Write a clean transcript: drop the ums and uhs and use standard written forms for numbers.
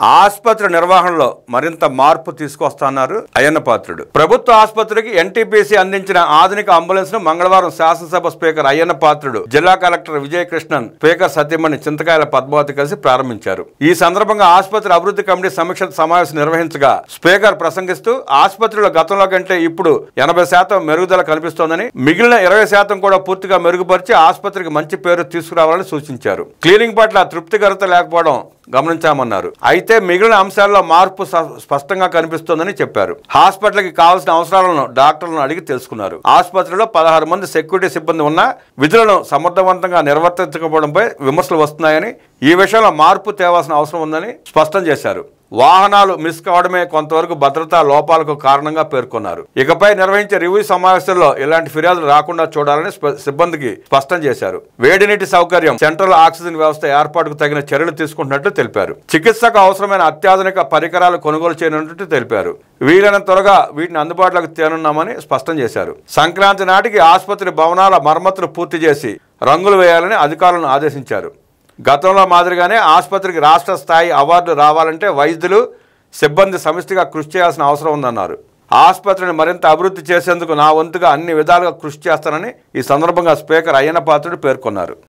ఆసుపత్రి నిర్వహణలో మరింత మార్పు తీసుకొస్తున్నారు అయ్యన్న పాత్రుడు. ప్రభుత్వ ఆసుపత్రికి ఎన్టీపీసీ అందించిన ఆధునిక అంబులెన్స్ ను మంగళవారం శాసనసభ స్పీకర్ అయ్యన్న పాత్రుడు, జిల్లా కలెక్టర్ విజయకృష్ణన్, స్పీకర్ సత్యమణి చింతకాయల పద్మావతి కలిసి ప్రారంభించారు. ఈ సందర్భంగా ఆసుపత్రి అభివృద్ధి కమిటీ సమీక్ష సమావేశం నిర్వహించగా స్పీకర్ ప్రసంగిస్తూ ఆసుపత్రిలో గతంలో కంటే ఇప్పుడు 80% మెరుగుదల కనిపిస్తోందని, మిగిలిన 20% కూడా పూర్తిగా మెరుగుపరిచి ఆసుపత్రికి మంచి పేరు తీసుకురావాలని సూచించారు. క్లీనింగ్ పట్ల తృప్తికరత లేకపోవడం గమనించామన్నారు. అయితే మిగిలిన అంశాల్లో మార్పు స్పష్టంగా కనిపిస్తోందని చెప్పారు. హాస్పిటల్కి కావాల్సిన అవసరాలను డాక్టర్లను అడిగి తెలుసుకున్నారు. ఆసుపత్రిలో 16 మంది సెక్యూరిటీ సిబ్బంది ఉన్నా విధులను సమర్థవంతంగా నిర్వర్తించకపోవడంపై విమర్శలు వస్తున్నాయని, ఈ విషయంలో మార్పు తేవాల్సిన అవసరం ఉందని స్పష్టం చేశారు. వాహనాలు మిస్ కావడమే కొంతవరకు భద్రతా లోపాలకు కారణంగా పేర్కొన్నారు. ఇకపై నిర్వహించే రివ్యూ సమావేశంలో ఇలాంటి ఫిర్యాదులు రాకుండా చూడాలని సిబ్బందికి స్పష్టం చేశారు. వేడినీటి సౌకర్యం, సెంట్రల్ ఆక్సిజన్ వ్యవస్థ ఏర్పాటుకు తగిన చర్యలు తీసుకుంటున్నట్లు తెలిపారు. చికిత్సకు అవసరమైన అత్యాధునిక పరికరాలు కొనుగోలు చేయనున్నట్టు తెలిపారు. వీలైనంత త్వరగా వీటిని అందుబాటులోకి తేనున్నామని స్పష్టం చేశారు. సంక్రాంతి నాటికి ఆసుపత్రి భవనాల మరమ్మతులు పూర్తి చేసి రంగులు వేయాలని అధికారులను ఆదేశించారు. గతంలో మాదిరిగానే ఆసుపత్రికి రాష్ట్ర స్థాయి అవార్డులు రావాలంటే వైద్యులు, సిబ్బంది సమిష్టిగా కృషి చేయాల్సిన అవసరం ఉందన్నారు. ఆసుపత్రిని మరింత అభివృద్ధి చేసేందుకు నా వంతుగా అన్ని విధాలుగా కృషి చేస్తానని ఈ సందర్భంగా స్పీకర్ అయ్యన్న పాత్రుడు పేర్కొన్నారు.